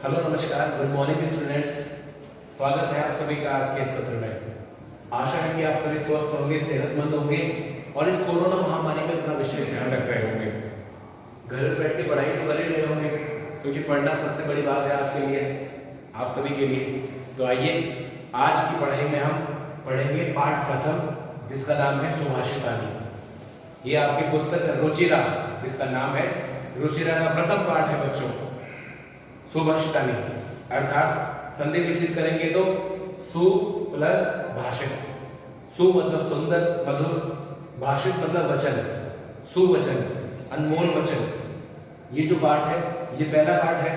Hello नमस्कार, good morning students. स्वागत है आप सभी का आज के सत्र में। आशा है कि आप सभी स्वस्थ होंगे, सेहतमंद होंगे और इस कोरोना महामारी में अपना विशेष ध्यान रख रहे होंगे। घर में बैठ के पढ़ाई तो कर ही रहे होंगे, क्योंकि पढ़ना सबसे बड़ी बात है आज के लिए, आप सभी के लिए। तो आइए आज की पढ़ाई में हम पढ़ेंगे पाठ प्रथम, जिसका नाम है सुभाषितानी। ये आपकी पुस्तक रुचिरा, जिसका नाम है रुचिरा का प्रथम पाठ है बच्चों, सुभाषितानी। अर्थात संधि विच्छेद करेंगे तो सु प्लस भाषित। सु मतलब सुंदर, मधुर, भाषित मतलब वचन, सुवचन, अनमोल वचन। ये जो पाठ है, ये पहला पाठ है।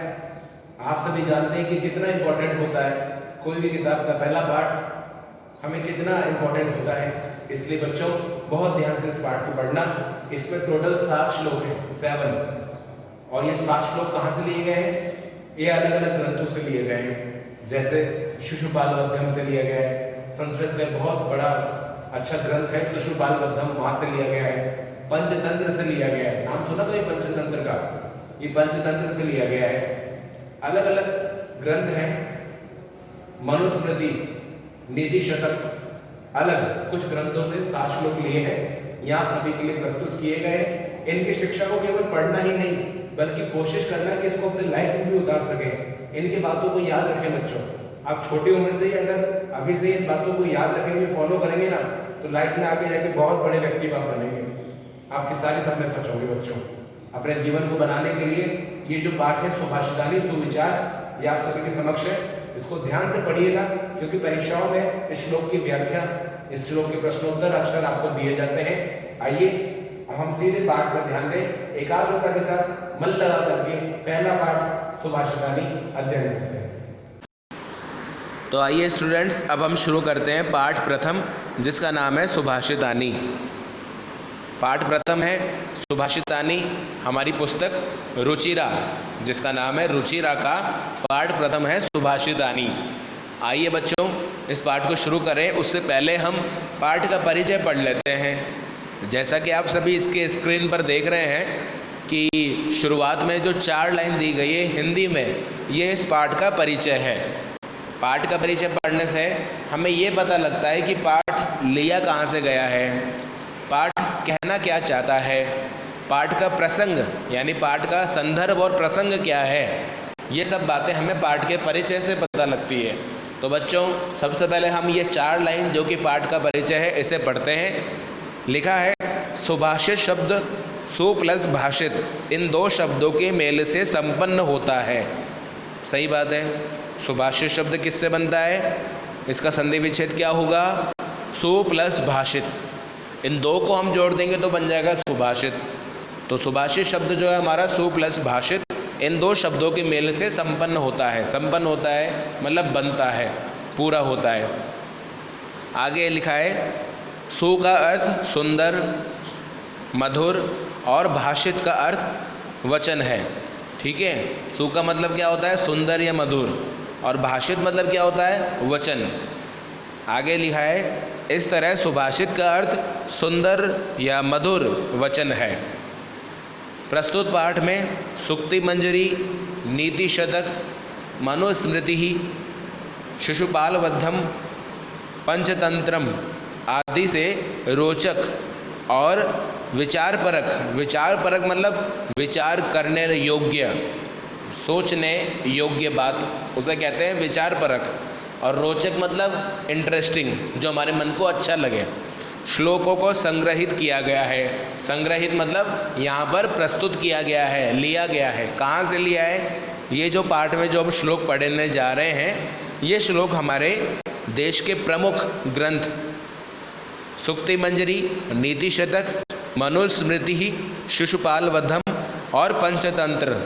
आप सभी जानते हैं कि कितना इंपॉर्टेंट होता है कोई भी किताब का पहला पाठ, हमें कितना इंपॉर्टेंट होता है। इसलिए बच्चों बहुत ध्यान से इस पाठ को पढ़ना। इसमें टोटल 7 श्लोक हैं, 7। और ये 7 श्लोक कहाँ से लिए गए हैं? ये अलग अलग ग्रंथों से लिए गए हैं। जैसे शिशुपाल वध्यम से लिया गया है, संस्कृत का बहुत बड़ा अच्छा ग्रंथ है शिशुपाल वध्यम, वहां से लिया गया है। पंचतंत्र से लिया गया है, नाम सुना तो ये पंचतंत्र का, ये पंचतंत्र से लिया गया है। अलग अलग ग्रंथ हैं। मनुस्मृति, नीति शतक, अलग कुछ ग्रंथों से 7 श्लोक लिए हैं, यहाँ सभी के लिए प्रस्तुत किए गए। इनकी शिक्षा को केवल पढ़ना ही नहीं, बल्कि कोशिश करना कि इसको अपनी लाइफ में भी उतार सकें। इनकी बातों को याद रखें बच्चों। आप छोटी उम्र से ही अगर अभी से इन बातों को याद रखेंगे, फॉलो करेंगे ना, तो लाइफ में आगे जाके बहुत बड़े व्यक्ति आप बनेंगे। आपके सारे सपने सच होंगे बच्चों। अपने जीवन को बनाने के लिए ये जो पाठ है सुभाषितानी, सुविचार, ये आप सभी के समक्ष है। इसको ध्यान से पढ़िएगा, क्योंकि परीक्षाओं में इस श्लोक की व्याख्या, इस श्लोक के प्रश्नोत्तर अक्सर आपको दिए जाते हैं। आइए अब हम सीधे पाठ पर ध्यान दें, एकाग्रता के साथ मन लगा करके पहला पाठ सुभाषितानी अध्ययन करते हैं। तो आइए स्टूडेंट्स, अब हम शुरू करते हैं पाठ प्रथम, जिसका नाम है सुभाषितानी। पाठ प्रथम है सुभाषितानी, हमारी पुस्तक रुचिरा, जिसका नाम है रुचिरा का पाठ प्रथम है सुभाषितानी। आइए बच्चों इस पाठ को शुरू करें। उससे पहले हम पाठ का परिचय पढ़ लेते हैं। जैसा कि आप सभी इसके स्क्रीन पर देख रहे हैं कि शुरुआत में जो 4 लाइन दी गई है हिंदी में, ये इस पाठ का परिचय है। पाठ का परिचय पढ़ने से हमें ये पता लगता है कि पाठ लिया कहाँ से गया है, पाठ कहना क्या चाहता है, पाठ का प्रसंग यानी पाठ का संदर्भ और प्रसंग क्या है। ये सब बातें हमें पाठ के परिचय से पता लगती है। तो बच्चों सबसे पहले हम ये 4 लाइन जो कि पाठ का परिचय है, इसे पढ़ते हैं। लिखा है, सुभाषित शब्द सु प्लस भाषित, इन 2 शब्दों के मेल से संपन्न होता है। सही बात है। सुभाषित शब्द किससे बनता है? इसका संधि विच्छेद क्या होगा? सु प्लस भाषित। इन 2 को हम जोड़ देंगे तो बन जाएगा सुभाषित। तो सुभाषित शब्द जो है हमारा सु प्लस भाषित, इन 2 शब्दों के मेल से संपन्न होता है। संपन्न होता है मतलब बनता है, पूरा होता है। आगे लिखा है, सु का अर्थ सुंदर, मधुर और भाषित का अर्थ वचन है। ठीक है, सु का मतलब क्या होता है? सुंदर या मधुर, और भाषित मतलब क्या होता है? वचन। आगे लिखा है, इस तरह सुभाषित का अर्थ सुंदर या मधुर वचन है। प्रस्तुत पाठ में सूक्ति मंजरी, नीति शतक, मनुस्मृति, शिशुपाल वध्यम, पंचतंत्रम आदि से रोचक और विचार परक मतलब विचार करने योग्य, सोचने योग्य बात, उसे कहते हैं विचार परक। और रोचक मतलब इंटरेस्टिंग, जो हमारे मन को अच्छा लगे। श्लोकों को संग्रहित किया गया है। संग्रहित मतलब यहाँ पर प्रस्तुत किया गया है, लिया गया है। कहाँ से लिया है? ये जो पाठ में जो हम श्लोक पढ़ने जा रहे हैं, ये श्लोक हमारे देश के प्रमुख ग्रंथ सूक्ति मंजरी, नीति शतक, मनुस्मृति, शिशुपाल वध्यम और पंचतंत्र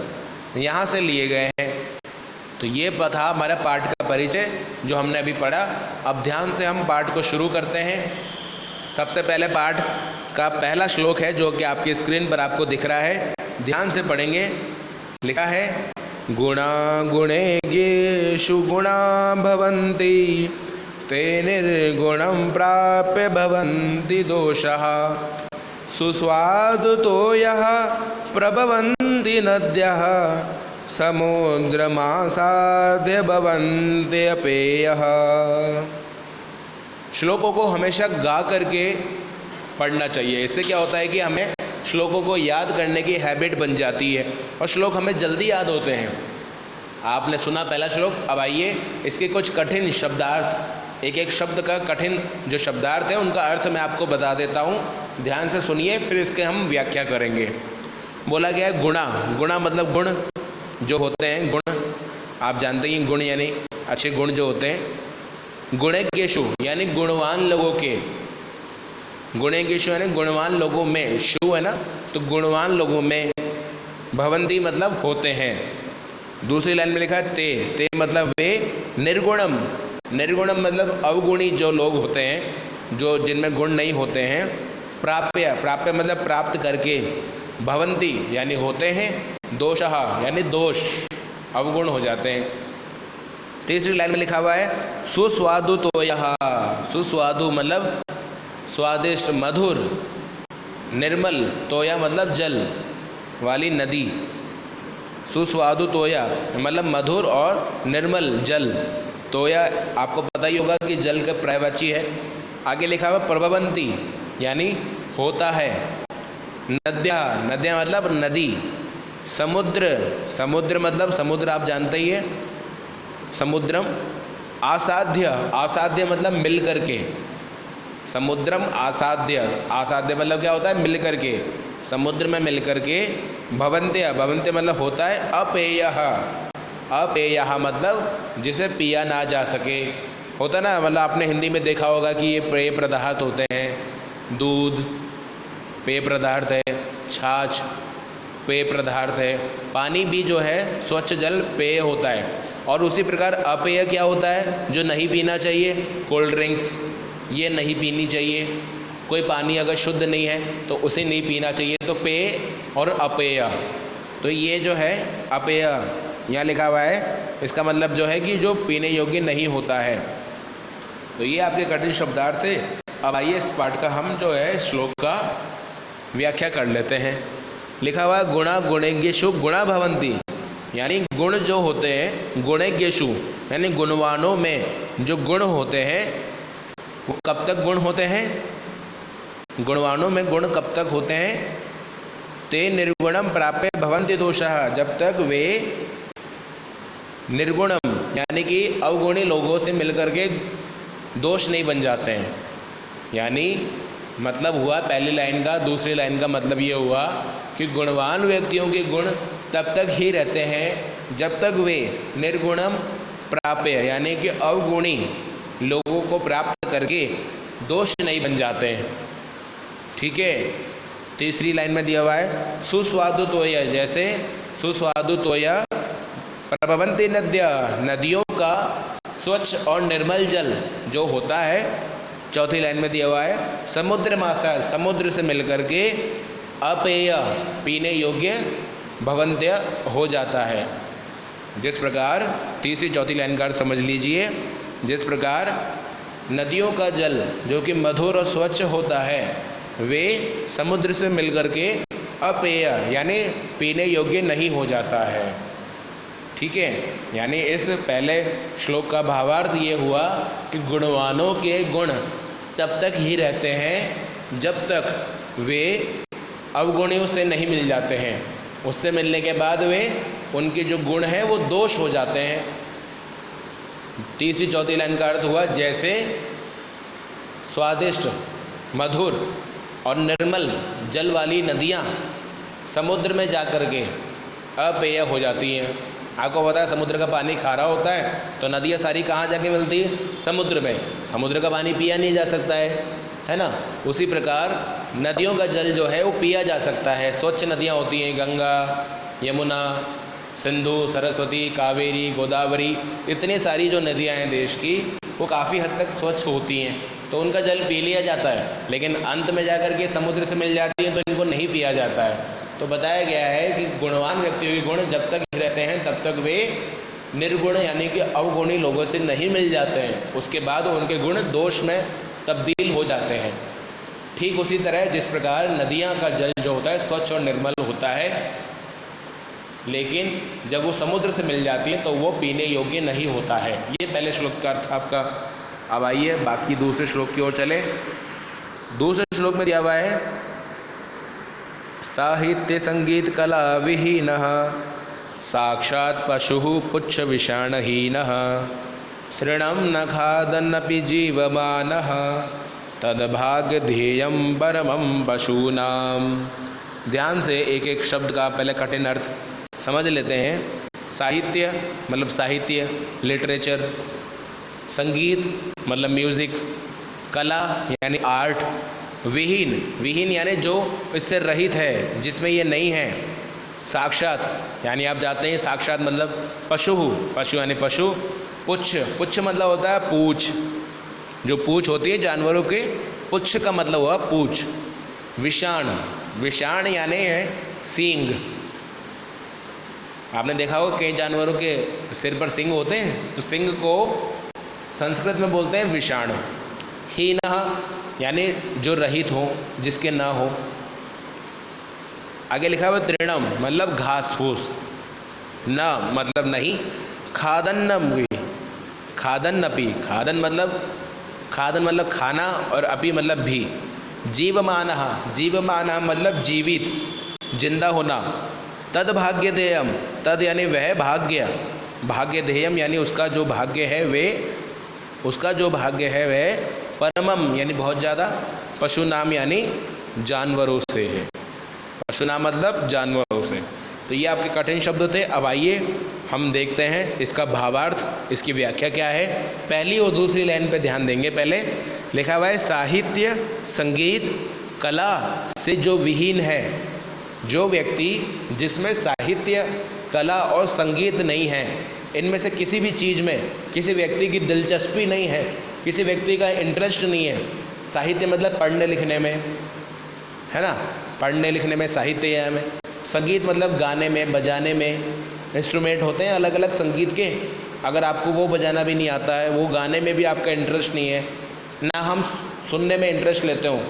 यहाँ से लिए गए हैं। तो ये था हमारा पाठ का परिचय जो हमने अभी पढ़ा। अब ध्यान से हम पाठ को शुरू करते हैं। सबसे पहले पाठ का पहला श्लोक है जो कि आपकी स्क्रीन पर आपको दिख रहा है, ध्यान से पढ़ेंगे। लिखा है, गुणा गुणेषु गुणा भवन्ति ते निर्गुणं प्राप्य भवन्ति दोषः सुस्वादुतो यः प्रभवन्ति नद्यः समुद्रमासाद्य भवन्ति अपेयः। श्लोकों को हमेशा गा करके पढ़ना चाहिए। इससे क्या होता है कि हमें श्लोकों को याद करने की हैबिट बन जाती है और श्लोक हमें जल्दी याद होते हैं। आपने सुना पहला श्लोक, अब आइए इसके कुछ कठिन शब्दार्थ, एक एक शब्द का कठिन जो शब्दार्थ है उनका अर्थ मैं आपको बता देता हूँ, ध्यान से सुनिए, फिर इसके हम व्याख्या करेंगे। बोला गया है गुणा। गुणा मतलब गुण जो होते हैं, गुण आप जानते हैं, गुण यानी अच्छे गुण जो होते हैं। गुणेकेषु यानी गुणवान लोगों के, गुणेकेषु यानी गुणवान लोगों में, शु है ना, तो गुणवान लोगों में, भवन्ति मतलब होते हैं। दूसरी लाइन में लिखा है ते, ते मतलब वे, निर्गुणम, निर्गुणम मतलब अवगुणी जो लोग होते हैं, जो जिनमें गुण नहीं होते हैं। प्राप्य, प्राप्य मतलब प्राप्त करके, भवन्ति यानी होते हैं, दोषः यानी दोष, अवगुण हो जाते हैं। तीसरी लाइन में लिखा हुआ है सुस्वादु तोयः, सुस्वादु मतलब स्वादिष्ट, मधुर, निर्मल, तोया मतलब जल वाली नदी, सुस्वादु तोया मतलब मधुर और निर्मल जल। तोया आपको पता ही होगा कि जल का पर्यायवाची है। आगे लिखा हुआ प्रभवन्ति यानी होता है। नद्या, नद्या मतलब नदी। समुद्र, समुद्र मतलब समुद्र आप जानते ही है, समुद्रम। आसाध्य, आसाध्य मतलब मिल करके, समुद्रम आसाध्य, आसाध्य मतलब क्या होता है, मिल करके, समुद्र में मिल करके। भवन्त्य, भवन्त्य मतलब होता है। अपेयः, अपेयः मतलब जिसे पिया ना जा सके, होता ना, मतलब आपने हिंदी में देखा होगा कि ये पेय पदार्थ होते हैं। दूध पेय पदार्थ है, छाछ पेय पदार्थ है, पानी भी जो है स्वच्छ जल पेय होता है। और उसी प्रकार अपेय क्या होता है, जो नहीं पीना चाहिए, कोल्ड ड्रिंक्स ये नहीं पीनी चाहिए। कोई पानी अगर शुद्ध नहीं है तो उसे नहीं पीना चाहिए, तो पेय और अपेय। तो ये जो है अपेय यहाँ लिखा हुआ है, इसका मतलब जो है कि जो पीने योग्य नहीं होता है। तो ये आपके कठिन शब्दार्थ थे। अब आइए इस पाठ का हम जो है श्लोक का व्याख्या कर लेते हैं। लिखा हुआ है गुणा गुणेज्ञेषु गुणा भवन्ति, यानी गुण जो होते हैं, गुणेज्ञेषु यानी गुणवानों में जो गुण होते हैं वो कब तक गुण होते हैं, गुणवानों में गुण कब तक होते हैं। ते निर्गुणम प्राप्य भवन्ति दोषः, जब तक वे निर्गुणम यानी कि अवगुणी लोगों से मिलकर के दोष नहीं बन जाते हैं। यानी मतलब हुआ पहली लाइन का, दूसरी लाइन का मतलब ये हुआ कि गुणवान व्यक्तियों के गुण तब तक ही रहते हैं जब तक वे निर्गुणम प्राप्य यानी कि अवगुणी लोगों को प्राप्त करके दोष नहीं बन जाते हैं। ठीक है। तीसरी लाइन में दिया हुआ है सुस्वादु तोय, जैसे सुस्वादु तोय प्रभवन्ति नद्या, नदियों का स्वच्छ और निर्मल जल जो होता है। चौथी लाइन में दिया हुआ है समुद्र मासा, समुद्र से मिलकर के अपेय पीने योग्य भवन्त्य हो जाता है। जिस प्रकार तीसरी चौथी लाइन का अर्थ समझ लीजिए, जिस प्रकार नदियों का जल जो कि मधुर और स्वच्छ होता है वे समुद्र से मिलकर के अपेय यानी पीने योग्य नहीं हो जाता है। ठीक है। यानी इस पहले श्लोक का भावार्थ ये हुआ कि गुणवानों के गुण तब तक ही रहते हैं जब तक वे अवगुणियों से नहीं मिल जाते हैं। उससे मिलने के बाद वे उनके जो गुण हैं वो दोष हो जाते हैं। तीसरी चौथी लाइन का अर्थ हुआ जैसे स्वादिष्ट, मधुर और निर्मल जल वाली नदियाँ समुद्र में जा कर के अपेय हो जाती हैं। आपको पता है समुद्र का पानी खारा होता है तो नदियाँ सारी कहाँ जाके मिलती है, समुद्र में। समुद्र का पानी पिया नहीं जा सकता है ना। उसी प्रकार नदियों का जल जो है वो पिया जा सकता है। स्वच्छ नदियाँ होती हैं, गंगा, यमुना, सिंधु, सरस्वती, कावेरी, गोदावरी, इतनी सारी जो नदियाँ हैं देश की वो काफ़ी हद तक स्वच्छ होती हैं, तो उनका जल पी लिया जाता है। लेकिन अंत में जाकर के समुद्र से मिल जाती है तो इनको नहीं पिया जाता है। तो बताया गया है कि गुणवान व्यक्तियों के गुण जब तक रहते हैं तब तक वे निर्गुण यानी कि अवगुणी लोगों से नहीं मिल जाते हैं। उसके बाद उनके गुण दोष में तब्दील हो जाते हैं। ठीक उसी तरह जिस प्रकार नदियाँ का जल जो होता है स्वच्छ और निर्मल होता है, लेकिन जब वो समुद्र से मिल जाती है तो वो पीने योग्य नहीं होता है। ये पहले श्लोक का अर्थ आपका। अब आइए बाकी दूसरे श्लोक की ओर चले। दूसरे श्लोक में दिया हुआ है साहित्य संगीत कला विहीनः साक्षात् पशुः पुच्छ विषाणहीनः तृणं न खादन्नपि जीवमानः तद्भाग्य ध्येयं परमं पशूनाम। ध्यान से एक एक शब्द का पहले कठिन अर्थ समझ लेते हैं। साहित्य मतलब साहित्य, लिटरेचर। संगीत मतलब म्यूज़िक। कला यानी आर्ट। विहीन, विहीन यानी जो इससे रहित है, जिसमें ये नहीं है। साक्षात यानी आप जाते हैं, साक्षात मतलब पशु, पशु यानी पशु। पुच्छ, पुच्छ मतलब होता है पूछ, जो पूछ होती है जानवरों के, पुच्छ का मतलब हुआ पूछ। विषाण, विषाण यानी है सींग। आपने देखा होगा कई जानवरों के सिर पर सींग होते हैं, तो सींग को संस्कृत में बोलते हैं विषाण। हीनः यानी जो रहित हो, जिसके ना हो। आगे लिखा हुआ तृणम मतलब घास फूस। न मतलब नहीं। खादन्नम भी, खादन्नपि, खादन मतलब खाना और अपि मतलब भी। जीवमानः, जीवमानः मतलब जीवित, जिंदा होना। तद भाग्य देयम, तद यानी वह भाग्य, भाग्य देयम यानी उसका जो भाग्य है वे, उसका जो भाग्य है वह परमम यानी बहुत ज़्यादा। पशु नाम यानी जानवरों से है। पशु नाम मतलब जानवरों से। तो ये आपके कठिन शब्द थे। अब आइए हम देखते हैं इसका भावार्थ, इसकी व्याख्या क्या है। पहली और दूसरी लाइन पे ध्यान देंगे। पहले लिखा हुआ है साहित्य संगीत कला से जो विहीन है, जो व्यक्ति जिसमें साहित्य कला और संगीत नहीं है, इनमें से किसी भी चीज़ में किसी व्यक्ति की दिलचस्पी नहीं है, किसी व्यक्ति का इंटरेस्ट नहीं है। साहित्य मतलब पढ़ने लिखने में, है ना, पढ़ने लिखने में साहित्य है हमें। संगीत मतलब गाने में बजाने में, इंस्ट्रूमेंट होते हैं अलग अलग संगीत के, अगर आपको वो बजाना भी नहीं आता है, वो गाने में भी आपका इंटरेस्ट नहीं है, ना हम सुनने में इंटरेस्ट लेते हो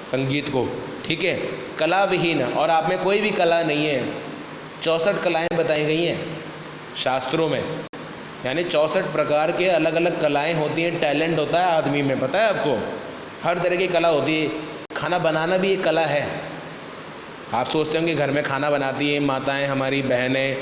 संगीत को, ठीक है। कला विहीन, और आप में कोई भी कला नहीं है। 64 कलाएँ बताई गई हैं शास्त्रों में, यानी 64 प्रकार के अलग अलग कलाएँ होती हैं। टैलेंट होता है आदमी में, पता है आपको, हर तरह की कला होती है। खाना बनाना भी एक कला है। आप सोचते होंगे घर में खाना बनाती हैं माताएं, हमारी बहनें,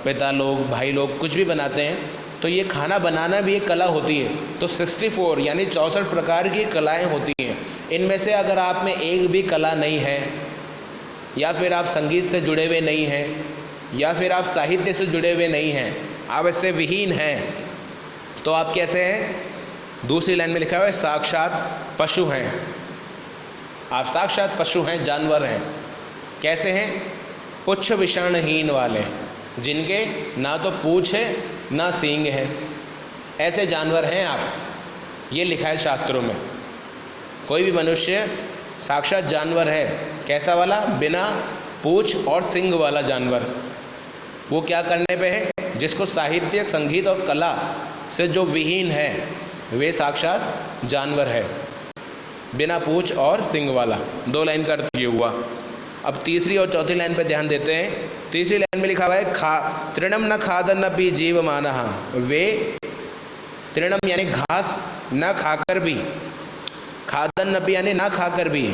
पिता लोग, भाई लोग कुछ भी बनाते हैं, तो ये खाना बनाना भी एक कला होती है। तो 64 यानी 64 प्रकार की कलाएं होती हैं। इनमें से अगर आप में एक भी कला नहीं है, या फिर आप संगीत से जुड़े हुए नहीं हैं, या फिर आप साहित्य से जुड़े हुए नहीं हैं, आप इससे विहीन हैं, तो आप कैसे हैं। दूसरी लाइन में लिखा हुआ है साक्षात पशु हैं। आप साक्षात पशु हैं, जानवर हैं। कैसे हैं। पुच्छ विषाणहीन वाले, जिनके ना तो पूँछ है ना सींग है, ऐसे जानवर हैं आप। ये लिखा है शास्त्रों में। कोई भी मनुष्य साक्षात जानवर है। कैसा वाला। बिना पूँछ और सींग वाला जानवर। वो क्या करने पे है। जिसको साहित्य संगीत और कला से जो विहीन है, वे साक्षात जानवर है, बिना पूँछ और सींग वाला। 2 लाइन का अर्थ ये हुआ। अब तीसरी और चौथी लाइन पे ध्यान देते हैं। तीसरी लाइन में लिखा हुआ है तृणम न खादन्नपि जीवमानः। वे, तृणम यानी घास, न खाकर भी, खादन्नपि यानी ना खाकर भी,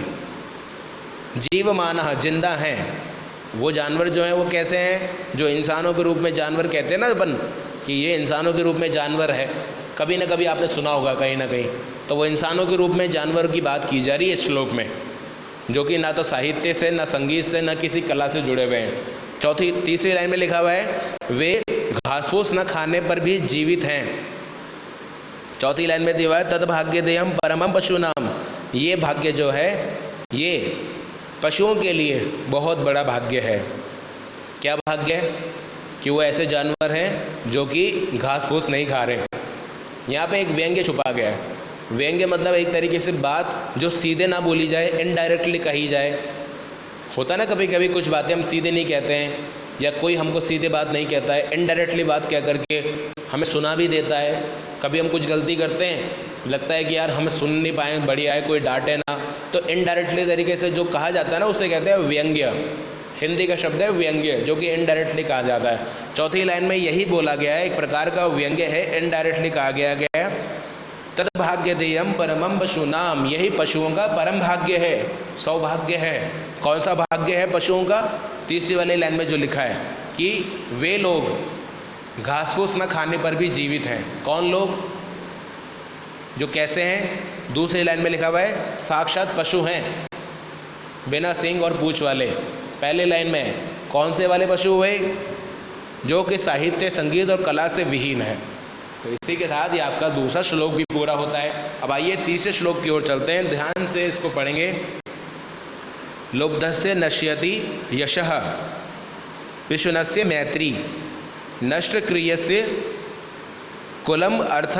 जीवमानः जिंदा हैं। वो जानवर जो हैं वो कैसे हैं। जो इंसानों के रूप में जानवर कहते हैं ना अपन, कि ये इंसानों के रूप में जानवर है, कभी ना कभी आपने सुना होगा कहीं ना कहीं। तो वो इंसानों के रूप में जानवर की बात की जा रही है इस श्लोक में, जो कि ना तो साहित्य से, ना संगीत से, ना किसी कला से जुड़े हुए हैं। तीसरी लाइन में लिखा हुआ है वे घास फूस न खाने पर भी जीवित हैं। चौथी लाइन में दिया हुआ है तद भाग्य देयम परमम पशूनाम। ये भाग्य जो है, ये पशुओं के लिए बहुत बड़ा भाग्य है। क्या भाग्य है। कि वो ऐसे जानवर हैं जो कि घास फूस नहीं खा रहे। यहाँ पे एक व्यंग्य छुपा गया है। व्यंग्य मतलब एक तरीके से बात जो सीधे ना बोली जाए, इनडायरेक्टली कही जाए। होता ना कभी कभी कुछ बातें हम सीधे नहीं कहते हैं, या कोई हमको सीधे बात नहीं कहता है, इनडायरेक्टली बात कह करके हमें सुना भी देता है। कभी हम कुछ गलती करते हैं, लगता है कि यार हमें सुन नहीं पाए, बढ़िया है कोई डांटे ना, तो इनडायरेक्टली तरीके से जो कहा जाता है ना, उसे कहते हैं व्यंग्य, हिंदी का शब्द है व्यंग्य, जो कि इनडायरेक्टली कहा जाता है। चौथी लाइन में यही बोला गया है, एक प्रकार का व्यंग्य है, इनडायरेक्टली कहा गया है। तद्भाग्य देयम परमम पशुनाम, यही पशुओं का परम भाग्य है, सौभाग्य है। कौन सा भाग्य है पशुओं का? तीसरी वाली लाइन में जो लिखा है कि वे लोग घास फूस न खाने पर भी जीवित हैं। कौन लोग? जो कैसे हैं? दूसरी लाइन में लिखा हुआ है साक्षात पशु हैं, बिना सींग और पूंछ वाले। पहले लाइन में कौन से वाले पशु हुए? जो कि साहित्य, संगीत और कला से विहीन है। तो इसी के साथ ये आपका दूसरा श्लोक भी पूरा होता है। अब आइए तीसरे श्लोक की ओर चलते हैं, ध्यान से इसको पढ़ेंगे। लुब्धस्य नश्यति यशः पिशुनस्य मैत्री, नष्ट क्रियस्य कुलम अर्थ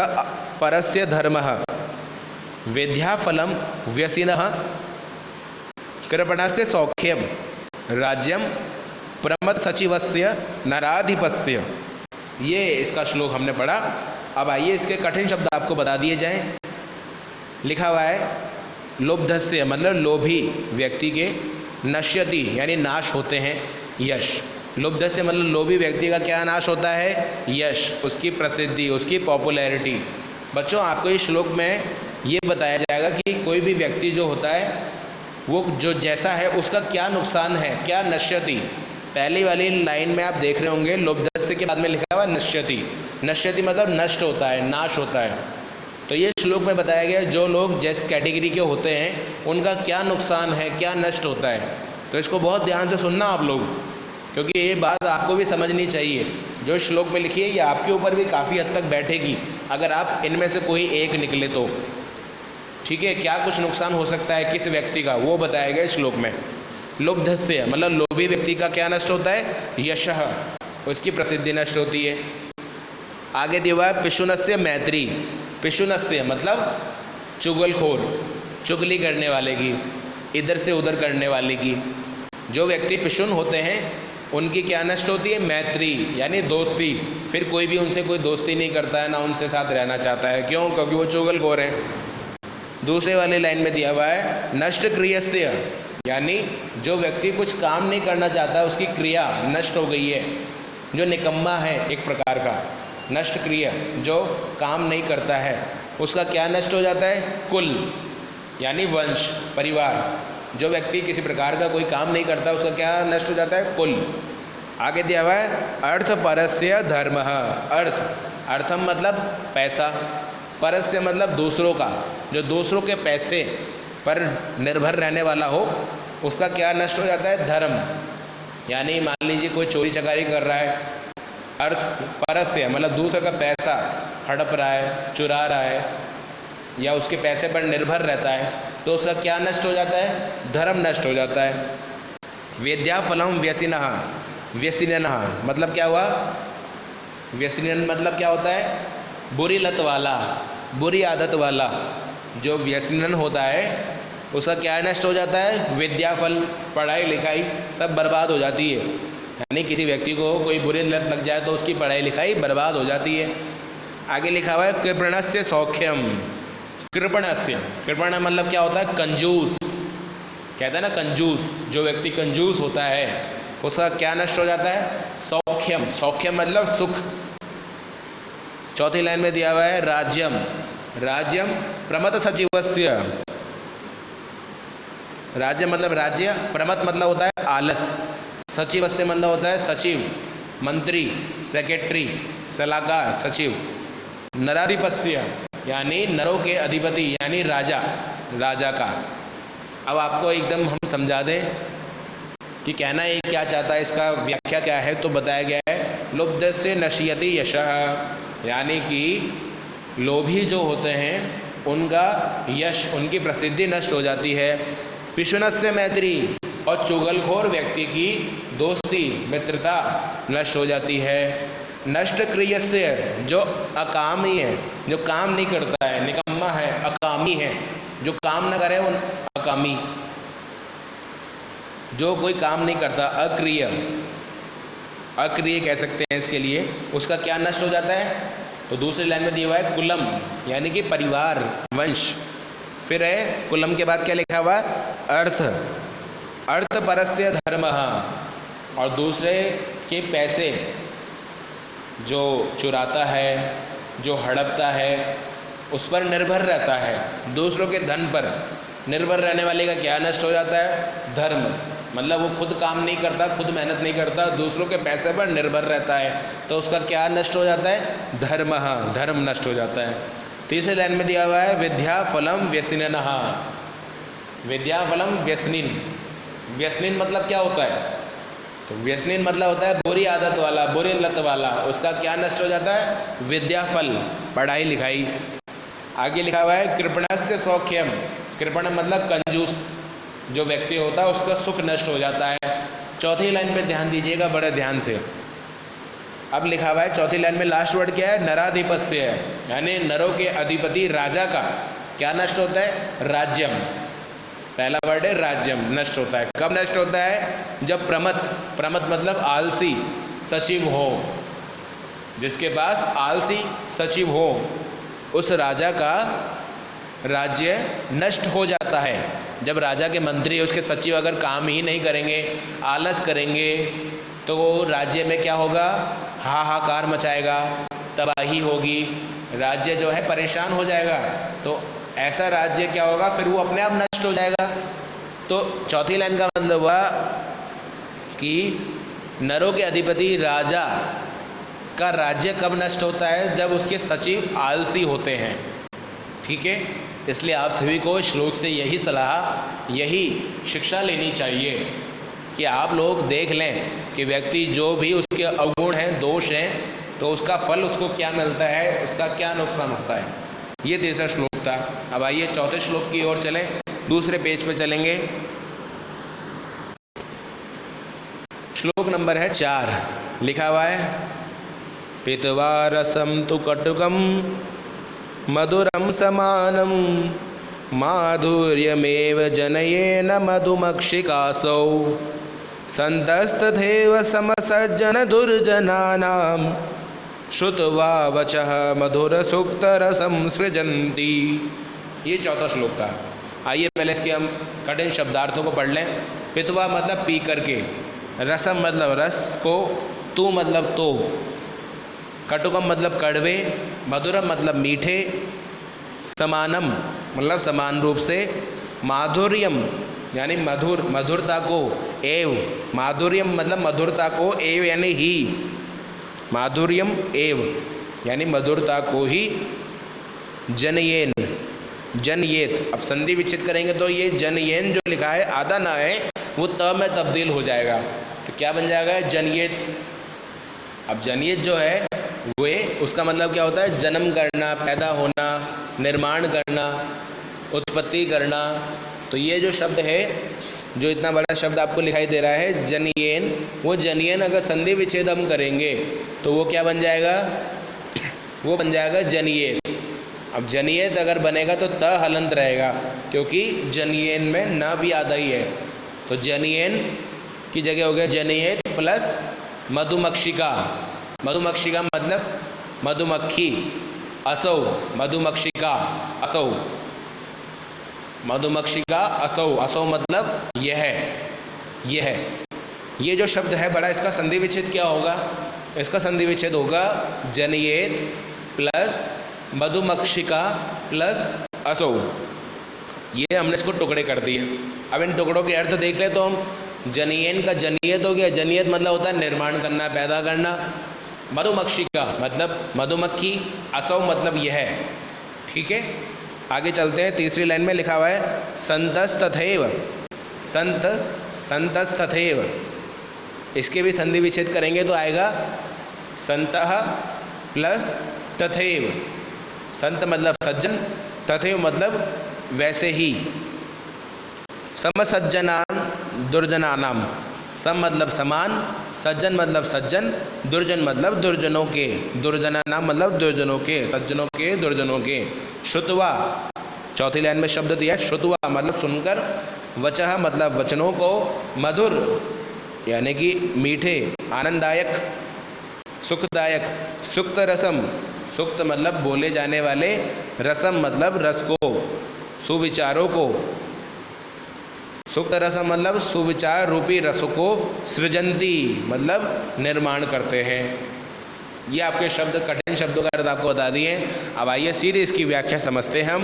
परस्य धर्मः, विद्याफलम व्यसिनः कृपणस्य सौख्यम, राज्यम प्रमथ सचिवस्य नराधिपस्य। ये इसका श्लोक हमने पढ़ा। अब आइए इसके कठिन शब्द आपको बता दिए जाएं। लिखा हुआ है लुब्धस्य मतलब लोभी व्यक्ति के, नश्यति यानी नाश होते हैं, यश। लुब्धस्य मतलब लोभी व्यक्ति का क्या नाश होता है? यश, उसकी प्रसिद्धि, उसकी पॉपुलैरिटी। बच्चों आपको इस श्लोक में ये बताया जाएगा कि कोई भी व्यक्ति जो होता है वो जो जैसा है उसका क्या नुकसान है, क्या नश्यति। पहली वाली लाइन में आप देख रहे होंगे लुब्धस्य के बाद में लिखा हुआ नश्यति। नश्यति मतलब नष्ट होता है, नाश होता है। तो ये श्लोक में बताया गया जो लोग जिस कैटेगरी के होते हैं उनका क्या नुकसान है, क्या नष्ट होता है। तो इसको बहुत ध्यान से सुनना आप लोग, क्योंकि ये बात आपको भी समझनी चाहिए। जो श्लोक में लिखी है ये आपके ऊपर भी काफ़ी हद तक बैठेगी अगर आप इनमें से कोई एक निकले तो। ठीक है, क्या कुछ नुकसान हो सकता है किस व्यक्ति का, वो बताया गया श्लोक में। लुब्धस्य मतलब लोभी व्यक्ति का क्या नष्ट होता है? यशः, उसकी प्रसिद्धि नष्ट होती है। आगे दिया हुआ है पिशुनस्य मैत्री। पिशुनस्य मतलब चुगलखोर, चुगली करने वाले की, इधर से उधर करने वाले की। जो व्यक्ति पिशुन होते हैं उनकी क्या नष्ट होती है? मैत्री यानी दोस्ती। फिर कोई भी उनसे कोई दोस्ती नहीं करता है, ना उनसे साथ रहना चाहता है। क्यों? क्योंकि वो चुगलखोर हैं। दूसरे वाली लाइन में दिया हुआ है नष्ट क्रियस्य, यानी जो व्यक्ति कुछ काम नहीं करना चाहता, उसकी क्रिया नष्ट हो गई है, जो निकम्मा है एक प्रकार का। नष्ट क्रिया जो काम नहीं करता है उसका क्या नष्ट हो जाता है? कुल यानी वंश, परिवार। जो व्यक्ति किसी प्रकार का कोई काम नहीं करता उसका क्या नष्ट हो जाता है? कुल। आगे दिया हुआ है अर्थ परस्य धर्मः। अर्थ, अर्थम मतलब पैसा, परस्य मतलब दूसरों का, जो दूसरों के पैसे पर निर्भर रहने वाला हो उसका क्या नष्ट हो जाता है? धर्म। यानी मान लीजिए कोई चोरी चकारी कर रहा है, अर्थ परस्य मतलब दूसरे का पैसा हड़प रहा है, चुरा रहा है, या उसके पैसे पर निर्भर रहता है, तो उसका क्या नष्ट हो जाता है? धर्म नष्ट हो जाता है। विद्याफलम व्यसिनः। व्यसिनः मतलब क्या हुआ? व्यसिनन मतलब क्या होता है? बुरी लत वाला, बुरी आदत वाला। जो व्यसनन होता है उसका क्या नष्ट हो जाता है? विद्याफल, पढ़ाई लिखाई सब बर्बाद हो जाती है। यानी किसी व्यक्ति को कोई बुरी लत लग जाए तो उसकी पढ़ाई लिखाई बर्बाद हो जाती है। आगे लिखा हुआ है कृपणस्य सौख्यम। कृपणस्य, कृपण मतलब क्या होता है? कंजूस। कहता है ना कंजूस, जो व्यक्ति कंजूस होता है उसका क्या नष्ट हो जाता है? सौख्यम। सौख्यम मतलब सुख। चौथी लाइन में दिया हुआ है राज्यम। राज्यम प्रमथ सचिवस्य। राज्य मतलब राज्य, प्रमथ मतलब होता है आलस, सचिवस्य मतलब होता है सचिव, मंत्री, सेक्रेटरी, सलाहकार, सचिव। नराधिपस्य यानी नरों के अधिपति यानी राजा, राजा का। अब आपको एकदम हम समझा दें कि कहना ये क्या चाहता है, इसका व्याख्या क्या है, तो बताया गया है लुब्धस्य नश्यति यशः, यानी कि लोभी जो होते हैं उनका यश, उनकी प्रसिद्धि नष्ट हो जाती है। पिशुनस्य मैत्री, और चुगलखोर व्यक्ति की दोस्ती, मित्रता नष्ट हो जाती है। नष्ट क्रियस्य, जो अकामी है, जो काम नहीं करता है, निकम्मा है, अकामी है, जो काम न करे वो अकामी, जो कोई काम नहीं करता, अक्रिय, अक्रिय कह सकते हैं इसके लिए, उसका क्या नष्ट हो जाता है? तो दूसरी लाइन में दिया हुआ है कुलम, यानी कि परिवार, वंश। फिर है कुलम के बाद क्या लिखा हुआ है? अर्थ। अर्थ परस्य धर्मः, और दूसरे के पैसे जो चुराता है, जो हड़पता है, उस पर निर्भर रहता है। दूसरों के धन पर निर्भर रहने वाले का क्या नष्ट हो जाता है? धर्म। मतलब वो खुद काम नहीं करता, खुद मेहनत नहीं करता, दूसरों के पैसे पर निर्भर रहता है, तो उसका क्या नष्ट हो जाता है? धर्म। धर्म नष्ट हो जाता है। तीसरे लाइन में दिया हुआ है विद्या फलम व्यसनिनः। विद्या फलम व्यसनिन। व्यसनिन मतलब क्या होता है? तो व्यसनिन मतलब होता है बुरी आदत वाला, बुरी लत वाला। उसका क्या नष्ट हो जाता है? विद्या फल, पढ़ाई लिखाई। आगे लिखा हुआ है कृपणस्य सौख्यम। कृपण मतलब कंजूस जो व्यक्ति होता है, उसका सुख नष्ट हो जाता है। चौथी लाइन पे ध्यान दीजिएगा बड़े ध्यान से। अब लिखा हुआ है चौथी लाइन में लास्ट वर्ड क्या है? नराधिपस्य है, यानी नरों के अधिपति राजा का क्या नष्ट होता है? राज्यम। पहला वर्ड है राज्यम, नष्ट होता है। कब नष्ट होता है? जब प्रमत मतलब आलसी सचिव हो, जिसके पास आलसी सचिव हो, उस राजा का राज्य नष्ट हो जाता है। जब राजा के मंत्री, उसके सचिव अगर काम ही नहीं करेंगे, आलस करेंगे, तो वो राज्य में क्या होगा? हाहाकार मचाएगा, तबाही होगी, राज्य जो है परेशान हो जाएगा। तो ऐसा राज्य क्या होगा? फिर वो अपने आप नष्ट हो जाएगा। तो चौथी लाइन का मतलब हुआ कि नरों के अधिपति राजा का राज्य कब नष्ट होता है? जब उसके सचिव आलसी होते हैं। ठीक है, इसलिए आप सभी को श्लोक से यही सलाह, यही शिक्षा लेनी चाहिए कि आप लोग देख लें कि व्यक्ति जो भी उसके अवगुण हैं, दोष हैं, तो उसका फल उसको क्या मिलता है, उसका क्या नुकसान होता है। ये तीसरा श्लोक था। अब आइए चौथे श्लोक की ओर चलें, दूसरे पेज पे चलेंगे। श्लोक नंबर है 4। लिखा हुआ है पित्वा रसम तु कटुकम मधुरम समानम माधुर्यमेव जनयेन मधुमक्षिकासौ संतस्तथैव समसज्जन दुर्जनानां श्रुत्वा वचः मधुर सुक्तरसं सृजन्ति। ये चौथा श्लोक था। आइए पहले इसके हम कठिन शब्दार्थों को पढ़ लें। पित्वा मतलब पी करके, रसम मतलब रस को, तू मतलब तो, कटुकम मतलब कड़वे, मधुरम मतलब मीठे, समानम मतलब समान रूप से, माधुर्यम यानी मधुर, मधुरता को, एव माधुर्यम मतलब मधुरता को, एव यानी ही, माधुर्यम एव यानी मधुरता को ही, जनयेन जनयेत। अब संधि विच्छेद करेंगे तो ये जनयेन जो लिखा है आधा ना है, वो त में तब्दील हो जाएगा, तो क्या बन जाएगा? जनयेत। अब जनयेत जो है वे, उसका मतलब क्या होता है? जन्म करना, पैदा होना, निर्माण करना, उत्पत्ति करना। तो ये जो शब्द है, जो इतना बड़ा शब्द आपको दिखाई दे रहा है जनयेन, वो जनयेन अगर संधि विच्छेद हम करेंगे तो वो क्या बन जाएगा? वो बन जाएगा जनयेत। अब जनयेत अगर बनेगा तो त हलंत रहेगा, क्योंकि जनयेन में न भी आधा ही है, तो जनयेन की जगह हो गया जनयेत प्लस मधुमक्षिका। मधुमक्षिका मतलब मधुमक्खी, असौ मधुमक्षिका, असौ मधुमक्षिका, असौ, असौ मतलब यह। ये जो शब्द है बड़ा, इसका संधि विच्छेद क्या होगा? इसका संधि विच्छेद होगा जनयेत प्लस मधुमक्षिका प्लस असौ। ये हमने इसको टुकड़े कर दिए। अब इन टुकड़ों के अर्थ देख ले तो हम, जनयेन का जनयेत हो गया, जनयेत मतलब होता है निर्माण करना, पैदा करना, मधुमक्षिका मतलब मधुमक्खी, असौ मतलब यह है। ठीक है, आगे चलते हैं। तीसरी लाइन में लिखा हुआ है संतस्तथैव। संतस्तथैव, इसके भी संधि विच्छेद करेंगे तो आएगा संतः प्लस तथैव। संत मतलब सज्जन, तथैव मतलब वैसे ही। समसज्जनान दुर्जनानाम, सम मतलब समान, सज्जन मतलब सज्जन, दुर्जन मतलब दुर्जनों के, दुर्जनानाम मतलब दुर्जनों के, सज्जनों के, दुर्जनों के। श्रुत्वा, चौथी लाइन में शब्द दिया श्रुत्वा मतलब सुनकर, वचः मतलब वचनों को, मधुर यानी कि मीठे, आनंददायक, सुखदायक, सुक्त रसम, सुक्त मतलब बोले जाने वाले, रसम मतलब रस को, सुविचारों को, सुक्त रसम मतलब सुविचार रूपी रस को सृजंती मतलब निर्माण करते हैं। ये आपके शब्द, कठिन शब्दों का अर्थ आपको बता दिए। अब आइए सीधे इसकी व्याख्या समझते हैं हम।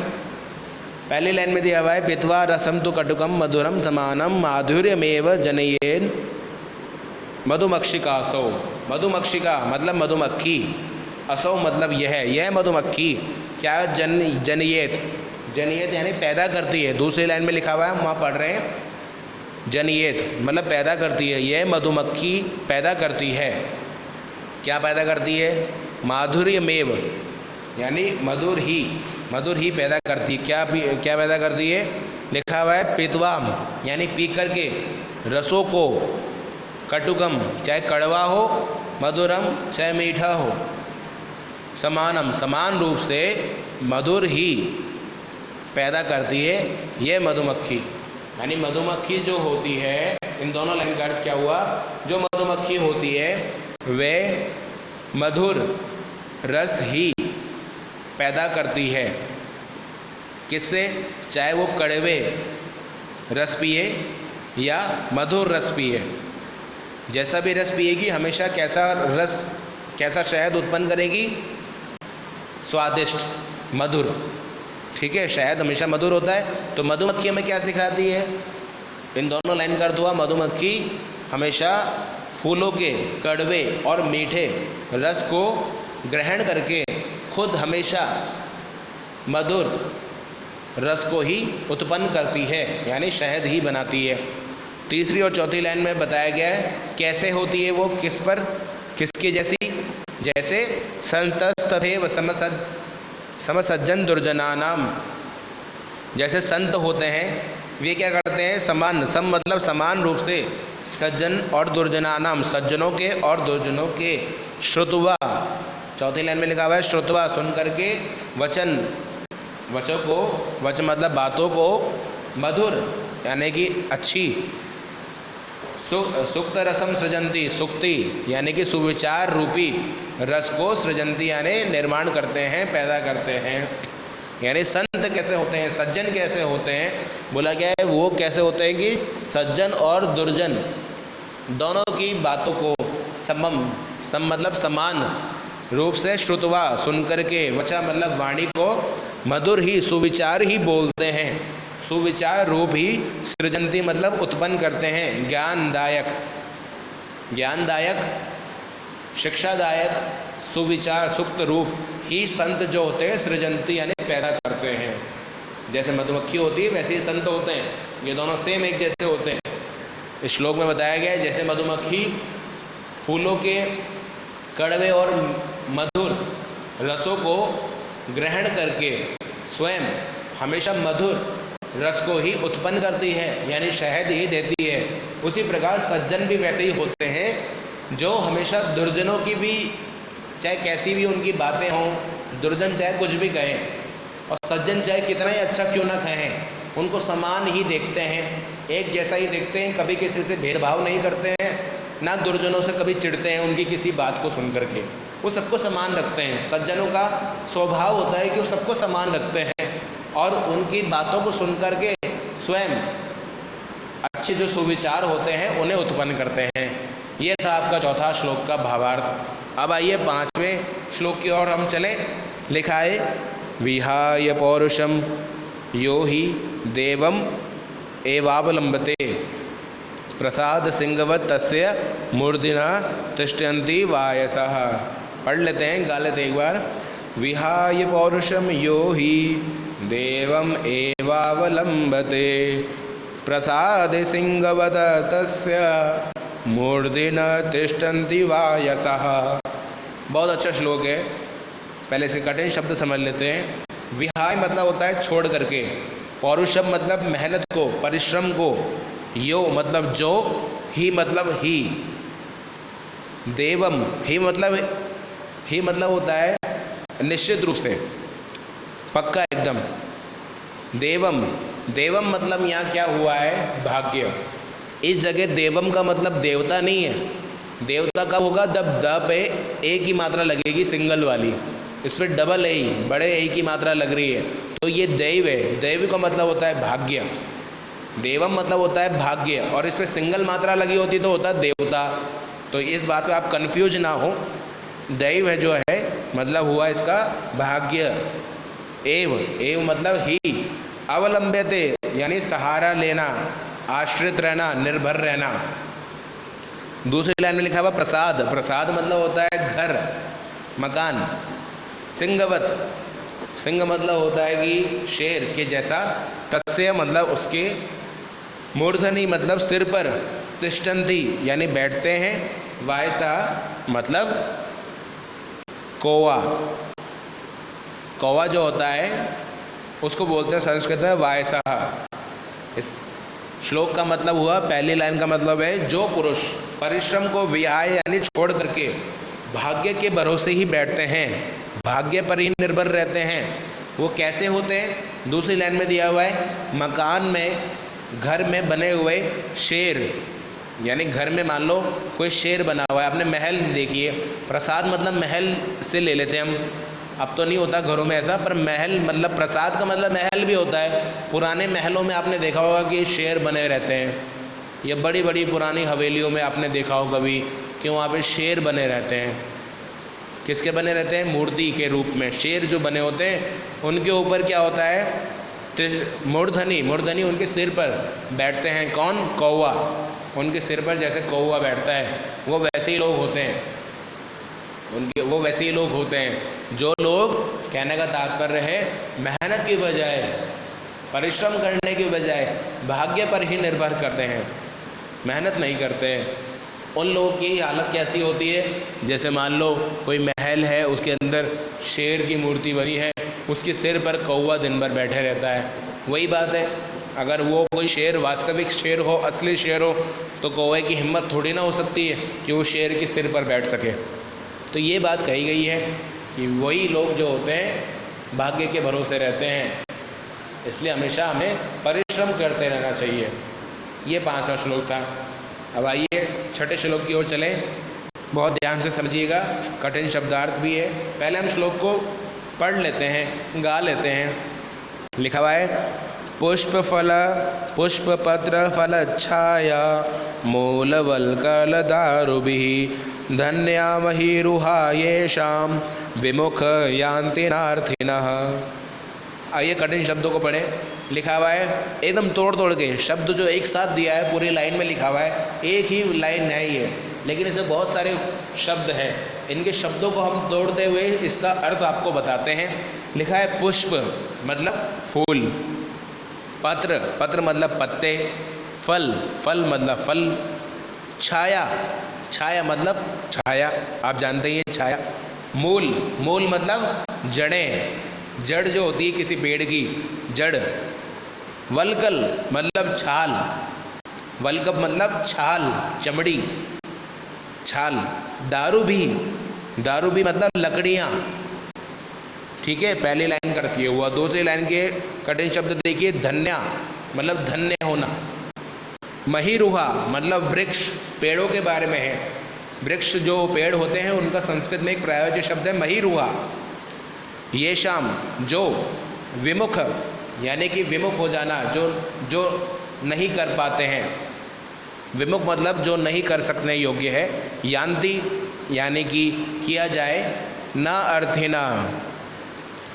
पहली लाइन में दिया हुआ है पित्वा रसम तु कटुकम मधुरम समानम माधुर्यमेव जनयेन मधुमक्षिकासौ। मधुमक्षिका मतलब मधुमक्खी, असौ मतलब यह मधुमक्खी क्या जनयेत, जनयेत यानी पैदा करती है। दूसरी लाइन में लिखा हुआ है, हम वहाँ पढ़ रहे हैं जनयेत मतलब पैदा करती है। यह मधुमक्खी पैदा करती है, क्या पैदा करती है? माधुर्यमेव यानी मधुर ही पैदा करती है। क्या पैदा करती है? लिखा हुआ है पित्वाम यानी पी करके, रसों को, कटुकम चाहे कड़वा हो, मधुरम चाहे मीठा हो, समानम समान रूप से मधुर ही पैदा करती है ये मधुमक्खी। यानी मधुमक्खी जो होती है, इन दोनों लाइन का अर्थ क्या हुआ? जो मधुमक्खी होती है वे मधुर रस ही पैदा करती है। किससे? चाहे वो कड़वे रस पिए या मधुर रस पिए, जैसा भी रस पिएगी हमेशा कैसा शहद उत्पन्न करेगी? स्वादिष्ट, मधुर। ठीक है, शहद हमेशा मधुर होता है। तो मधुमक्खी हमें क्या सिखाती है? इन दोनों लाइन का अर्थ हुआ मधुमक्खी हमेशा फूलों के कड़वे और मीठे रस को ग्रहण करके खुद हमेशा मधुर रस को ही उत्पन्न करती है, यानी शहद ही बनाती है। तीसरी और चौथी लाइन में बताया गया है कैसे होती है वो, किसकी जैसी? जैसे संतस्तथैव समसज्जन दुर्जनानाम, जैसे संत होते हैं वे क्या करते हैं? सम मतलब समान रूप से सज्जन और दुर्जनानाम, सज्जनों के और दुर्जनों के, श्रुत्वा, चौथी लाइन में लिखा हुआ है श्रुत्वा सुन करके, वच मतलब बातों को, मधुर यानी कि अच्छी, सुक्त रसम सृजंती, सुक्ति यानी कि सुविचार रूपी रस को सृजंती यानी निर्माण करते हैं, पैदा करते हैं। यानी संत कैसे होते हैं, सज्जन कैसे होते हैं? बोला गया है वो कैसे होते हैं कि सज्जन और दुर्जन दोनों की बातों को सम मतलब समान रूप से, श्रुतवा सुन करके, वचा मतलब वाणी को, मधुर ही सुविचार ही बोलते हैं, सुविचार रूप ही सृजंती मतलब उत्पन्न करते हैं। ज्ञानदायक, शिक्षादायक, सुविचार, सुक्त रूप ही संत जो होते हैं सृजंती यानी पैदा करते हैं। जैसे मधुमक्खी होती है वैसे ही संत होते हैं, ये दोनों सेम एक जैसे होते हैं। इस श्लोक में बताया गया है जैसे मधुमक्खी फूलों के कड़वे और मधुर रसों को ग्रहण करके स्वयं हमेशा मधुर रस को ही उत्पन्न करती है, यानी शहद ही देती है, उसी प्रकार सज्जन भी वैसे ही होते हैं जो हमेशा दुर्जनों की भी, चाहे कैसी भी उनकी बातें हों, दुर्जन चाहे कुछ भी कहें और सज्जन चाहे कितना ही अच्छा क्यों ना कहें, उनको समान ही देखते हैं, एक जैसा ही देखते हैं, कभी किसी से भेदभाव नहीं करते हैं, ना दुर्जनों से कभी चिढ़ते हैं उनकी किसी बात को सुन करके, वो सबको समान रखते हैं। सज्जनों का स्वभाव होता है कि वो सबको समान रखते हैं और उनकी बातों को सुन करके स्वयं अच्छे जो सुविचार होते हैं उन्हें उत्पन्न करते हैं। ये था आपका चौथा श्लोक का भावार्थ। अब आइए पांचवें श्लोक की ओर हम चलें। लिखा है विहाय पौरुषम यो ही देवम एवावलंबते प्रसाद सिंहवत तस्य मूर्धना तिष्ठन्ति वायसः। पढ़ लेते हैं, गा लेते एक बार। विहाय पौरुषम यो ही देवम एवावलंबते प्रसाद सिंहवत तस्य मूर्धना तिष्ठन्ति वायसः। बहुत अच्छा श्लोक है। पहले इसके कठिन शब्द समझ लेते हैं। विहाय मतलब होता है छोड़ करके, पौरुषम मतलब मेहनत को, परिश्रम को, यो मतलब जो, ही मतलब ही, देवम ही मतलब होता है निश्चित रूप से, पक्का एकदम। देवम मतलब यहाँ क्या हुआ है? भाग्य। इस जगह देवम का मतलब देवता नहीं है। देवता कब होगा? जब द पे ए की मात्रा लगेगी, सिंगल वाली, इस पर डबल ए, बड़े ए की मात्रा लग रही है, तो ये दैव है। दैव का मतलब होता है भाग्य। देवम मतलब होता है भाग्य, और इसमें सिंगल मात्रा लगी होती तो होता देवता। तो इस बात पे आप कंफ्यूज ना हो, दैव है जो है मतलब हुआ इसका भाग्य। एव मतलब ही, अवलंब्यते यानी सहारा लेना, आश्रित रहना, निर्भर रहना। दूसरी लाइन में लिखा हुआ प्रसाद, प्रसाद मतलब होता है घर, मकान। सिंहवत, सिंह मतलब होता है कि शेर के जैसा, तस्य मतलब उसके, मूर्धनि मतलब सिर पर, तिष्ठन्ति यानी बैठते हैं, वायसा मतलब कौवा। कौवा जो होता है उसको बोलते हैं संस्कृत में वायसा। इस श्लोक का मतलब हुआ, पहली लाइन का मतलब है जो पुरुष परिश्रम को विहाय यानी छोड़ करके भाग्य के भरोसे ही बैठते हैं, भाग्य पर ही निर्भर रहते हैं, वो कैसे होते हैं। दूसरी लाइन में दिया हुआ है मकान में, घर में बने हुए शेर, यानी घर में मान लो कोई शेर बना हुआ है, आपने महल देखिए, प्रसाद मतलब महल से ले लेते हैं हम, अब तो नहीं होता घरों में ऐसा, पर महल मतलब प्रसाद का मतलब महल भी होता है। पुराने महलों में आपने देखा होगा कि शेर बने रहते हैं, या बड़ी बड़ी पुरानी हवेलियों में आपने देखा हो कभी कि वहाँ पे शेर बने रहते हैं। किसके बने रहते हैं? मूर्ति के रूप में शेर जो बने होते हैं, उनके ऊपर क्या होता है? मूर्धनि, मूर्धनि उनके सिर पर बैठते हैं। कौन? कौवा। उनके सिर पर जैसे कौवा बैठता है, वो वैसे ही लोग होते हैं, वो वैसे ही लोग होते हैं जो लोग, कहने का तात्पर्य है मेहनत की बजाय, परिश्रम करने की बजाय भाग्य पर ही निर्भर करते हैं, मेहनत नहीं करते हैं। उन लोगों की हालत कैसी होती है? जैसे मान लो कोई महल है, उसके अंदर शेर की मूर्ति बनी है, उसके सिर पर कौवा दिन भर बैठे रहता है। वही बात है, अगर वो कोई शेर वास्तविक शेर हो, असली शेर हो, तो कौवे की हिम्मत थोड़ी ना हो सकती है कि वो शेर के सिर पर बैठ सके। तो ये बात कही गई है कि वही लोग जो होते हैं भाग्य के भरोसे रहते हैं, इसलिए हमेशा हमें परिश्रम करते रहना चाहिए। ये 5वां श्लोक था। अब आइए 6ठे श्लोक की ओर चलें। बहुत ध्यान से समझिएगा, कठिन शब्दार्थ भी है। पहले हम श्लोक को पढ़ लेते हैं, गा लेते हैं। लिखा हुआ है पुष्पपत्र फलच्छाया मूलवल्कलदारुभिः धन्या महीरुहा येषां विमुख यान्ति नार्थिनः। आइए कठिन शब्दों को पढ़ें। लिखा हुआ है एकदम तोड़ तोड़ के, शब्द जो एक साथ दिया है पूरी लाइन में लिखा हुआ है, एक ही लाइन है ये, लेकिन इसमें बहुत सारे शब्द हैं। इनके शब्दों को हम तोड़ते हुए इसका अर्थ आपको बताते हैं। लिखा है पुष्प मतलब फूल, पत्र, पत्र मतलब पत्ते, फल, फल मतलब फल, छाया, छाया मतलब छाया, आप जानते हैं ये छाया। मूल, मूल मतलब जड़ें, जड़ जो होती है किसी पेड़ की जड़। वल्कल मतलब छाल, वल्कब मतलब छाल, चमड़ी, छाल। दारू भी, दारू भी मतलब लकड़ियाँ। ठीक है, पहली लाइन का अर्थ ये हुआ। दूसरी लाइन के कठिन शब्द देखिए, धन्या मतलब धन्य होना। महीरुहा मतलब वृक्ष, पेड़ों के बारे में है। वृक्ष जो पेड़ होते हैं उनका संस्कृत में एक पर्यायवाची शब्द है महीरुहा। ये शाम जो, विमुख यानी कि विमुख हो जाना, जो नहीं कर पाते हैं। विमुख मतलब जो नहीं कर सकने योग्य है। यान्ति यानी कि किया जाए। न अर्थिना,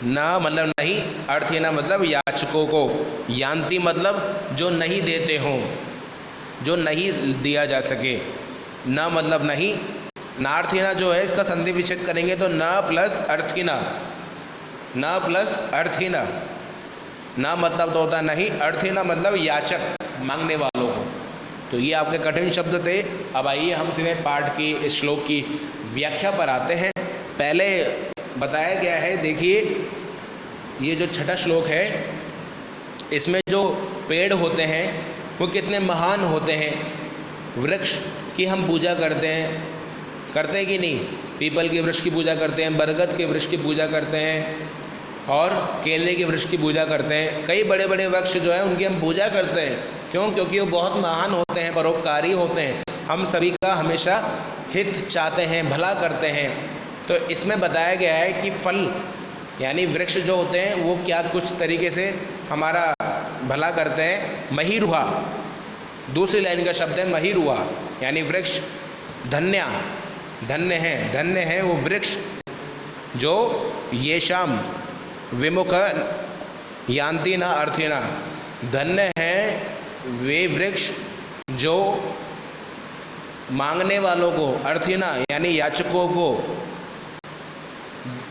न मतलब नहीं, अर्थिना मतलब याचकों को। यान्ति मतलब जो नहीं देते हों, जो नहीं दिया जा सके। न मतलब नहीं, नार्थिना जो है इसका संधि विच्छेद करेंगे तो न प्लस अर्थिना, न प्लस अर्थिना। न मतलब तो होता नहीं, अर्थिना मतलब याचक, मांगने वालों को। तो ये आपके कठिन शब्द थे। अब आइए हम सीधे पाठ की, इस श्लोक की व्याख्या पर आते हैं। पहले बताया गया है, देखिए ये जो 6ठा श्लोक है, इसमें जो पेड़ होते हैं वो कितने महान होते हैं। वृक्ष की हम पूजा करते हैं कि नहीं? पीपल के वृक्ष की पूजा करते हैं, बरगद के वृक्ष की पूजा करते हैं, और केले के वृक्ष की पूजा करते हैं। कई बड़े बड़े वृक्ष जो है उनकी हम पूजा करते हैं। क्यों? क्योंकि वो बहुत महान होते हैं, परोपकारी होते हैं, हम सभी का हमेशा हित चाहते हैं, भला करते हैं। तो इसमें बताया गया है कि फल यानी वृक्ष जो होते हैं वो क्या कुछ तरीके से हमारा भला करते हैं। महीरुहा, दूसरी लाइन का शब्द है महीरुहा, यानी वृक्ष। धन्या, धन्य है वो वृक्ष जो येषाम विमुख यान्ति न अर्थिना। धन्य है वे वृक्ष जो मांगने वालों को, अर्थिना यानी याचकों को,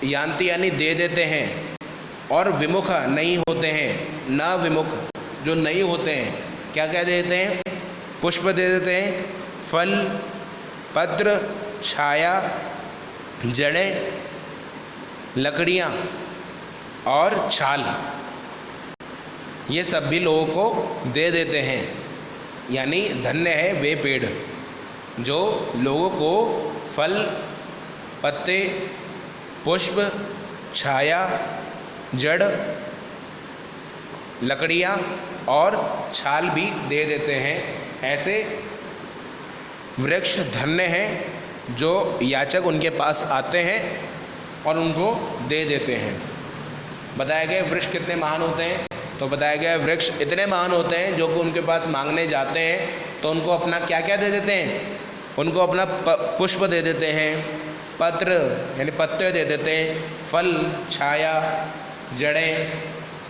यान्ति यानी दे देते हैं, और विमुख नहीं होते हैं। न विमुख जो नहीं होते हैं, क्या क्या देते हैं? पुष्प दे देते हैं, फल, पत्र, छाया, जड़ें, लकड़ियाँ और छाल, ये सब भी लोगों को दे देते हैं। यानी धन्य है वे पेड़ जो लोगों को फल, पत्ते, पुष्प, छाया, जड़, लकड़ियाँ और छाल भी दे देते हैं। ऐसे वृक्ष धन्य हैं जो याचक उनके पास आते हैं और उनको दे देते हैं। बताया गया वृक्ष कितने महान होते हैं, तो बताया गया वृक्ष इतने महान होते हैं जो कि उनके पास मांगने जाते हैं तो उनको अपना क्या क्या दे देते हैं? उनको अपना पुष्प दे देते हैं, पत्र यानी पत्ते दे देते हैं, फल, छाया, जड़ें,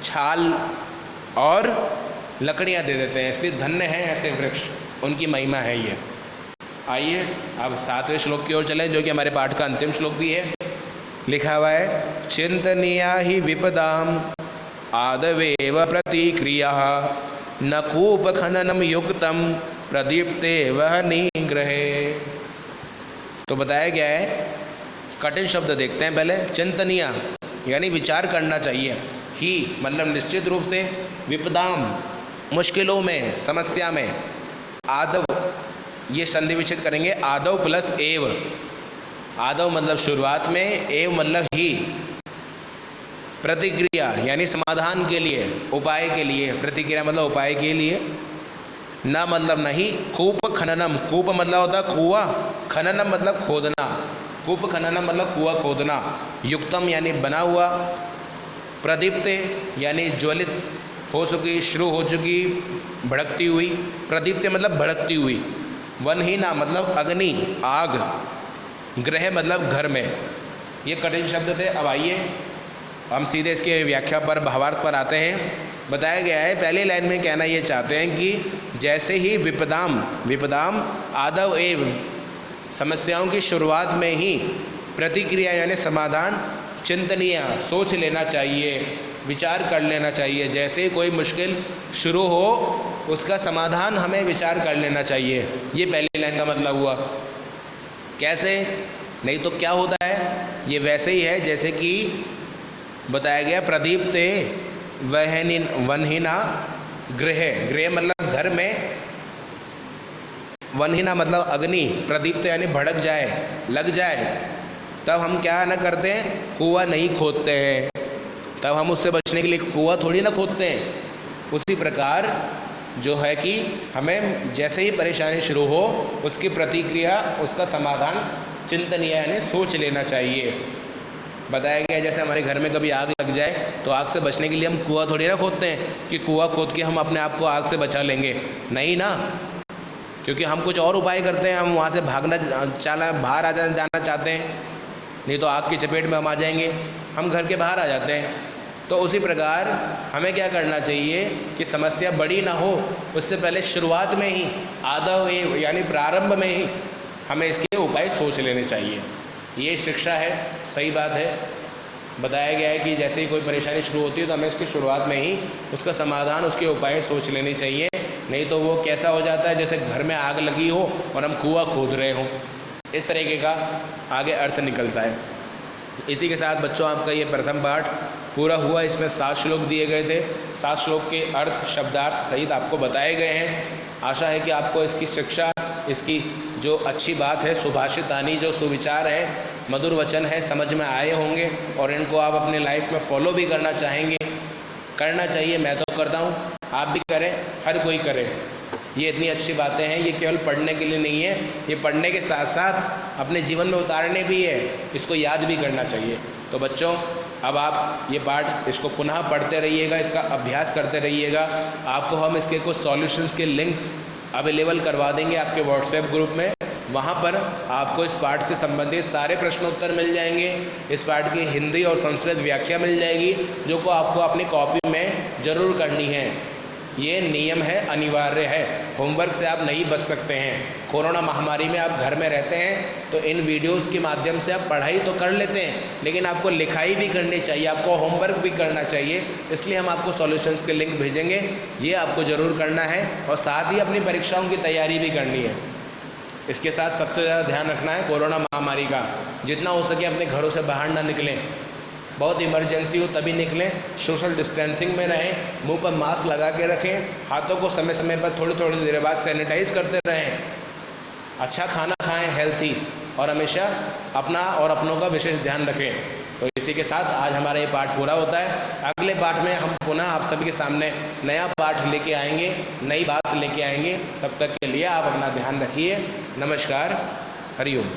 छाल और लकड़ियाँ दे देते हैं। इसलिए धन्य हैं ऐसे वृक्ष, उनकी महिमा है ये। आइए अब 7वें श्लोक की ओर चलें, जो कि हमारे पाठ का अंतिम श्लोक भी है। लिखा हुआ है, चिंतनीया ही विपदाम आदवेव प्रतिक्रिया न कूप खननम युक्तम प्रदीप्ते वह निग्रहे। तो बताया गया है, कठिन शब्द देखते हैं पहले। चिंतनीय यानी विचार करना चाहिए, ही मतलब निश्चित रूप से, विपदाम मुश्किलों में, समस्या में, आदव ये संधि विच्छेद करेंगे, आदव प्लस एव। आदव मतलब शुरुआत में, एव मतलब ही। प्रतिक्रिया यानी समाधान के लिए, उपाय के लिए, प्रतिक्रिया मतलब उपाय के लिए। न मतलब नहीं, कूप खननम, कूप मतलब होता है कुआं, खननम मतलब खोदना, कूप खननम मतलब कुआं खोदना। युक्तम यानी बना हुआ, प्रदीप्ते यानी ज्वलित हो चुकी, शुरू हो चुकी, भड़कती हुई। प्रदीप्ते मतलब भड़कती हुई। वनहीना मतलब अग्नि, आग। गृह मतलब घर में। ये कठिन शब्द थे। अब आइए हम सीधे इसके व्याख्या पर, भावार्थ पर आते हैं। बताया गया है पहली लाइन में कहना ये चाहते हैं कि जैसे ही विपदाम आदव एव, समस्याओं की शुरुआत में ही, प्रतिक्रिया यानी समाधान, चिंतनीय सोच लेना चाहिए, विचार कर लेना चाहिए। जैसे ही कोई मुश्किल शुरू हो उसका समाधान हमें विचार कर लेना चाहिए। ये पहली लाइन का मतलब हुआ। कैसे? नहीं तो क्या होता है, ये वैसे ही है जैसे कि बताया गया, प्रदीप्ते वनहीना गृह, गृह मतलब घर में, वनहीना मतलब अग्नि, प्रदीप्त यानी भड़क जाए, लग जाए, तब हम क्या ना करते हैं, कुआं नहीं खोदते हैं। तब हम उससे बचने के लिए कुआं थोड़ी ना खोदते हैं। उसी प्रकार जो है कि हमें जैसे ही परेशानी शुरू हो उसकी प्रतिक्रिया, उसका समाधान चिंतनीय यानी सोच लेना चाहिए। बताया गया जैसे हमारे घर में कभी आग लग जाए तो आग से बचने के लिए हम कुआं थोड़ी ना खोदते हैं कि कुआं खोद के हम अपने आप को आग से बचा लेंगे, नहीं ना, क्योंकि हम कुछ और उपाय करते हैं। हम वहाँ से भागना बाहर जाना चाहते हैं, नहीं तो आग की चपेट में हम आ जाएंगे, हम घर के बाहर आ जाते हैं। तो उसी प्रकार हमें क्या करना चाहिए कि समस्या बड़ी ना हो उससे पहले शुरुआत में ही, आदव यानी प्रारंभ में ही हमें इसके उपाय सोच लेने चाहिए। ये शिक्षा है, सही बात है। बताया गया है कि जैसे ही कोई परेशानी शुरू होती है तो हमें इसकी शुरुआत में ही उसका समाधान, उसके उपाय सोच लेने चाहिए। नहीं तो वो कैसा हो जाता है जैसे घर में आग लगी हो और हम कुआं खोद रहे हों, इस तरीके का आगे अर्थ निकलता है। इसी के साथ बच्चों आपका ये प्रथम पाठ पूरा हुआ। इसमें 7 श्लोक दिए गए थे। 7 श्लोक के अर्थ, शब्दार्थ सहित आपको बताए गए हैं। आशा है कि आपको इसकी शिक्षा, इसकी जो अच्छी बात है, सुभाषितानी जो सुविचार है, मधुर वचन है, समझ में आए होंगे और इनको आप अपने लाइफ में फॉलो भी करना चाहेंगे। करना चाहिए, मैं तो करता हूँ, आप भी करें, हर कोई करे। ये इतनी अच्छी बातें हैं, ये केवल पढ़ने के लिए नहीं है, ये पढ़ने के साथ साथ अपने जीवन में उतारने भी है, इसको याद भी करना चाहिए। तो बच्चों अब आप ये पाठ इसको पुनः पढ़ते रहिएगा, इसका अभ्यास करते रहिएगा। आपको हम इसके कुछ सॉल्यूशंस के लिंक्स अवेलेबल करवा देंगे आपके व्हाट्सएप ग्रुप में। वहाँ पर आपको इस पाठ से संबंधित सारे प्रश्न उत्तर मिल जाएंगे। इस पाठ की हिंदी और संस्कृत व्याख्या मिल जाएगी, जो को आपको अपनी कॉपी में ज़रूर करनी है। ये नियम है, अनिवार्य है। होमवर्क से आप नहीं बच सकते हैं। कोरोना महामारी में आप घर में रहते हैं तो इन वीडियोस के माध्यम से आप पढ़ाई तो कर लेते हैं, लेकिन आपको लिखाई भी करनी चाहिए, आपको होमवर्क भी करना चाहिए। इसलिए हम आपको सॉल्यूशंस के लिंक भेजेंगे, ये आपको ज़रूर करना है और साथ ही अपनी परीक्षाओं की तैयारी भी करनी है। इसके साथ सबसे ज़्यादा ध्यान रखना है कोरोना महामारी का। जितना हो सके अपने घरों से बाहर ना निकलें, बहुत इमरजेंसी हो तभी निकलें, सोशल डिस्टेंसिंग में रहें, मुंह पर मास्क लगा के रखें, हाथों को समय समय पर थोड़ी थोड़ी देर बाद सैनिटाइज करते रहें, अच्छा खाना खाएं हेल्थी, और हमेशा अपना और अपनों का विशेष ध्यान रखें। तो इसी के साथ आज हमारा ये पाठ पूरा होता है। अगले पाठ में हम पुनः आप सभी के सामने नया पाठ लेके आएंगे, नई बात लेके आएंगे। तब तक के लिए आप अपना ध्यान रखिए। नमस्कार, हरिओम।